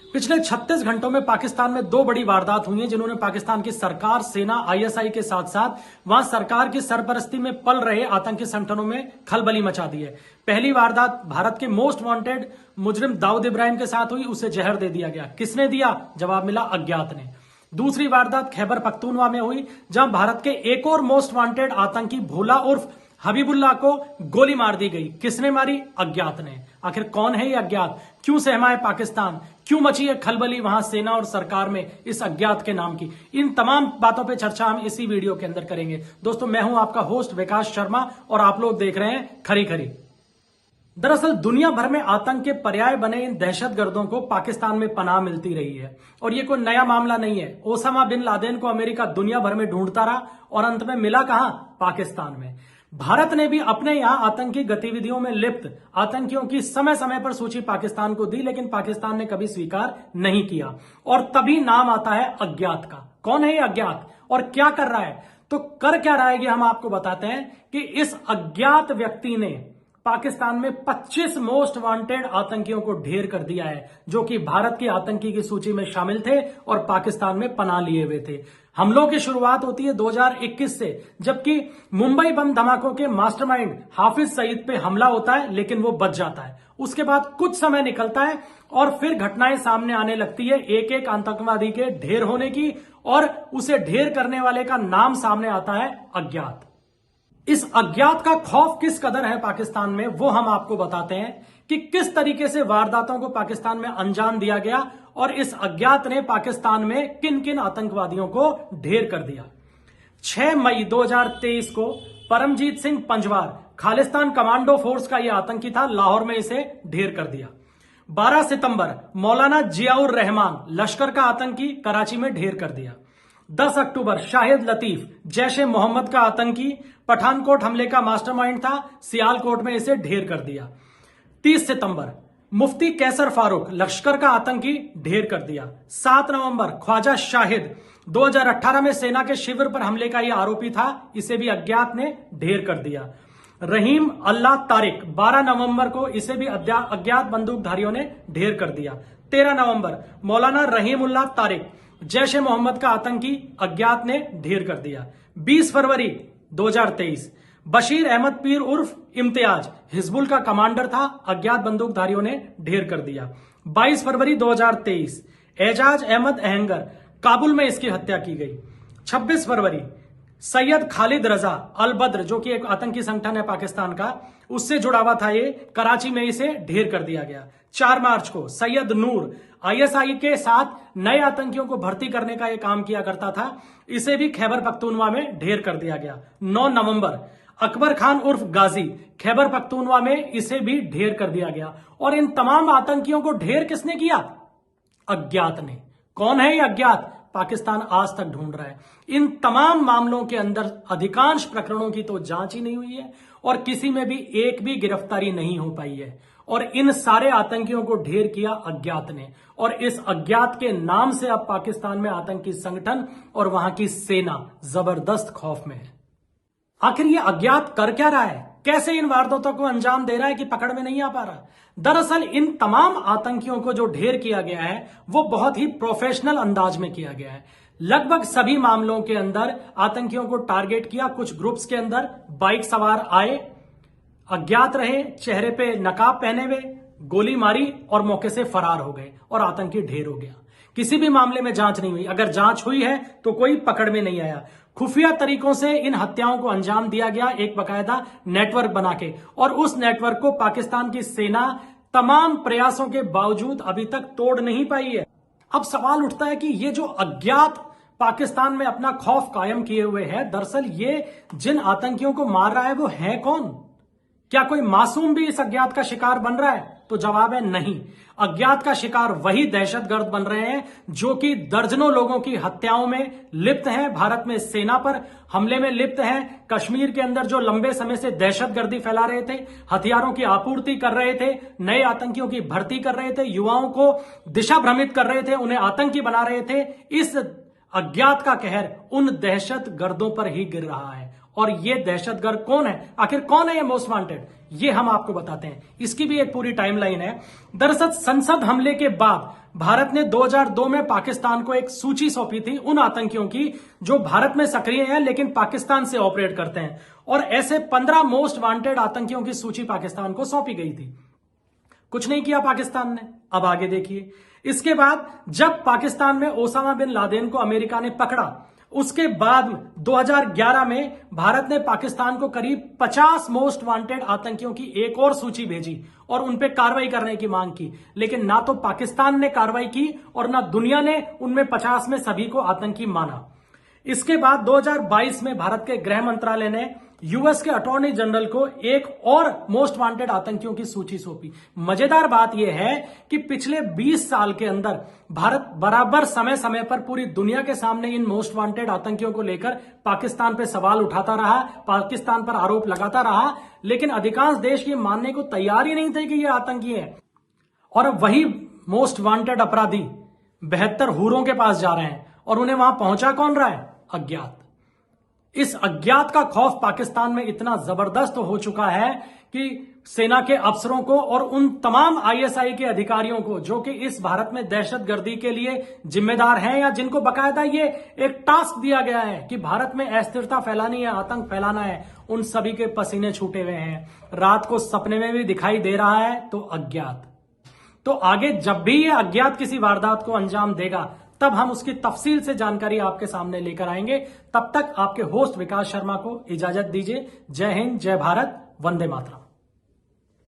पिछले 36 घंटों में पाकिस्तान में दो बड़ी वारदात हुई हैं जिन्होंने पाकिस्तान की सरकार, सेना, आईएसआई के साथ साथ वहां सरकार की सरपरस्ती में पल रहे आतंकी संगठनों में खलबली मचा दी है। पहली वारदात भारत के मोस्ट वांटेड मुजरिम दाऊद इब्राहिम के साथ हुई, उसे जहर दे दिया गया। किसने दिया? जवाब मिला अज्ञात ने। दूसरी वारदात खैबर पख्तूनवा में हुई, जहां भारत के एक और मोस्ट वांटेड आतंकी भोला उर्फ हबीबुल्लाह को गोली मार दी गई। किसने मारी? अज्ञात ने। आखिर कौन है ये अज्ञात? क्यों सहमा है पाकिस्तान? क्यों मची है खलबली वहां सेना और सरकार में इस अज्ञात के नाम की? इन तमाम बातों पे चर्चा हम इसी वीडियो के अंदर करेंगे। दोस्तों, मैं हूं आपका होस्ट विकास शर्मा और आप लोग देख रहे हैं खरी खरी। दरअसल दुनिया भर में आतंक के पर्याय बने इन दहशतगर्दों को पाकिस्तान में पनाह मिलती रही है और ये कोई नया मामला नहीं है। ओसामा बिन लादेन को अमेरिका दुनिया भर में ढूंढता रहा और अंत में मिला कहां? पाकिस्तान में। भारत ने भी अपने यहां आतंकी गतिविधियों में लिप्त आतंकियों की समय समय पर सूची पाकिस्तान को दी, लेकिन पाकिस्तान ने कभी स्वीकार नहीं किया और तभी नाम आता है अज्ञात का। कौन है ये अज्ञात और क्या कर रहा है? तो कर क्या रहा है ये हम आपको बताते हैं कि इस अज्ञात व्यक्ति ने पाकिस्तान में 25 मोस्ट वांटेड आतंकियों को ढेर कर दिया है, जो कि भारत की आतंकी की सूची में शामिल थे और पाकिस्तान में पनाह लिए हुए थे। हमलों की शुरुआत होती है 2021 से, जबकि मुंबई बम धमाकों के मास्टरमाइंड हाफिज सईद पे हमला होता है, लेकिन वो बच जाता है। उसके बाद कुछ समय निकलता है और फिर घटनाएं सामने आने लगती है एक एक आतंकवादी के ढेर होने की, और उसे ढेर करने वाले का नाम सामने आता है अज्ञात। इस अज्ञात का खौफ किस कदर है पाकिस्तान में, वो हम आपको बताते हैं कि किस तरीके से वारदातों को पाकिस्तान में अंजाम दिया गया और इस अज्ञात ने पाकिस्तान में किन किन आतंकवादियों को ढेर कर दिया। 6 मई 2023 को परमजीत सिंह पंजवार खालिस्तान कमांडो फोर्स का यह आतंकी था, लाहौर में इसे ढेर कर दिया। 12 सितंबर मौलाना जियाउर रहमान लश्कर का आतंकी कराची में ढेर कर दिया। 10 अक्टूबर शाहिद लतीफ जैश ए मोहम्मद का आतंकी पठानकोट हमले का मास्टरमाइंड था, सियालकोट में इसे ढेर कर दिया। 30 सितंबर मुफ्ती कैसर फारूक लश्कर का आतंकी ढेर कर दिया। 7 नवंबर ख्वाजा शाहिद 2018 में सेना के शिविर पर हमले का यह आरोपी था, इसे भी अज्ञात ने ढेर कर दिया। रहीम अल्लाह तारिक 12 नवंबर को इसे भी अज्ञात बंदूकधारियों ने ढेर कर दिया। 13 नवंबर मौलाना रहीम उल्लाह तारिक जैश ए मोहम्मद का आतंकी अज्ञात ने ढेर कर दिया। 20 फरवरी 2023 बशीर अहमद पीर उर्फ इम्तियाज हिजबुल का कमांडर था, अज्ञात बंदूकधारियों ने ढेर कर दिया। 22 फरवरी 2023 एजाज अहमद अहंगर काबुल में इसकी हत्या की गई। 26 फरवरी सैयद खालिद रजा अल बद्र, जो कि एक आतंकी संगठन है पाकिस्तान का, उससे जुड़ा हुआ था ये, कराची में इसे ढेर कर दिया गया। 4 मार्च को सैयद नूर आईएसआई के साथ नए आतंकियों को भर्ती करने का यह काम किया करता था, इसे भी खैबर पख्तूनवा में ढेर कर दिया गया। 9 नवंबर अकबर खान उर्फ गाजी खैबर पख्तूनवा में इसे भी ढेर कर दिया गया। और इन तमाम आतंकियों को ढेर किसने किया? अज्ञात ने। कौन है ये अज्ञात? पाकिस्तान आज तक ढूंढ रहा है। इन तमाम मामलों के अंदर अधिकांश प्रकरणों की तो जांच ही नहीं हुई है और किसी में भी एक भी गिरफ्तारी नहीं हो पाई है, और इन सारे आतंकियों को ढेर किया अज्ञात ने। और इस अज्ञात के नाम से अब पाकिस्तान में आतंकी संगठन और वहां की सेना जबरदस्त खौफ में है। आखिर ये अज्ञात कर क्या रहा है? कैसे इन वारदातों को अंजाम दे रहा है कि पकड़ में नहीं आ पा रहा? दरअसल इन तमाम आतंकियों को जो ढेर किया गया है वो बहुत ही प्रोफेशनल अंदाज में किया गया है। लगभग सभी मामलों के अंदर आतंकियों को टारगेट किया। कुछ ग्रुप्स के अंदर बाइक सवार आए, अज्ञात रहे, चेहरे पे नकाब पहने हुए, गोली मारी और मौके से फरार हो गए और आतंकी ढेर हो गया। किसी भी मामले में जांच नहीं हुई। अगर जांच हुई है तो कोई पकड़ में नहीं आया। खुफिया तरीकों से इन हत्याओं को अंजाम दिया गया, एक बकायदा नेटवर्क बना के, और उस नेटवर्क को पाकिस्तान की सेना तमाम प्रयासों के बावजूद अभी तक तोड़ नहीं पाई है। अब सवाल उठता है कि ये जो अज्ञात पाकिस्तान में अपना खौफ कायम किए हुए है, दरअसल ये जिन आतंकियों को मार रहा है वो है कौन? क्या कोई मासूम भी इस अज्ञात का शिकार बन रहा है? तो जवाब है नहीं। अज्ञात का शिकार वही दहशतगर्द बन रहे हैं जो कि दर्जनों लोगों की हत्याओं में लिप्त हैं, भारत में सेना पर हमले में लिप्त हैं, कश्मीर के अंदर जो लंबे समय से दहशतगर्दी फैला रहे थे, हथियारों की आपूर्ति कर रहे थे, नए आतंकियों की भर्ती कर रहे थे, युवाओं को दिशा भ्रमित कर रहे थे, उन्हें आतंकी बना रहे थे। इस अज्ञात का कहर उन दहशतगर्दों पर ही गिर रहा है और ये दहशतगर्द कौन है, आखिर कौन है ये मोस्ट वांटेड, ये हम आपको बताते हैं। इसकी भी एक पूरी टाइमलाइन है। दरअसल संसद हमले के बाद भारत ने 2002 में पाकिस्तान को एक सूची सौंपी थी उन आतंकियों की जो भारत में सक्रिय हैं लेकिन पाकिस्तान से ऑपरेट करते हैं, और ऐसे 15 मोस्ट वांटेड आतंकियों की सूची पाकिस्तान को सौंपी गई थी। कुछ नहीं किया पाकिस्तान ने। अब आगे देखिए, इसके बाद जब पाकिस्तान में ओसामा बिन लादेन को अमेरिका ने पकड़ा, उसके बाद 2011 में भारत ने पाकिस्तान को करीब 50 मोस्ट वांटेड आतंकियों की एक और सूची भेजी और उन पे कार्रवाई करने की मांग की, लेकिन ना तो पाकिस्तान ने कार्रवाई की और ना दुनिया ने उनमें 50 में सभी को आतंकी माना। इसके बाद 2022 में भारत के गृह मंत्रालय ने यूएस के अटॉर्नी जनरल को एक और मोस्ट वांटेड आतंकियों की सूची सौंपी। मजेदार बात यह है कि पिछले 20 साल के अंदर भारत बराबर समय समय पर पूरी दुनिया के सामने इन मोस्ट वांटेड आतंकियों को लेकर पाकिस्तान पर सवाल उठाता रहा, पाकिस्तान पर आरोप लगाता रहा, लेकिन अधिकांश देश ये मानने को तैयार ही नहीं थे कि ये आतंकी है। और अब वही मोस्ट वांटेड अपराधी 72 हूरों के पास जा रहे हैं और उन्हें वहां पहुंचा कौन रहा है? अज्ञात। इस अज्ञात का खौफ पाकिस्तान में इतना जबरदस्त हो चुका है कि सेना के अफसरों को और उन तमाम आईएसआई के अधिकारियों को जो कि इस भारत में दहशतगर्दी के लिए जिम्मेदार हैं या जिनको बकायदा ये एक टास्क दिया गया है कि भारत में अस्थिरता फैलानी है, आतंक फैलाना है, उन सभी के पसीने छूटे हुए हैं। रात को सपने में भी दिखाई दे रहा है तो अज्ञात। तो आगे जब भी ये अज्ञात किसी वारदात को अंजाम देगा तब हम उसकी तफसील से जानकारी आपके सामने लेकर आएंगे। तब तक आपके होस्ट विकास शर्मा को इजाजत दीजिए। जय हिंद, जय भारत, वंदे मातरम।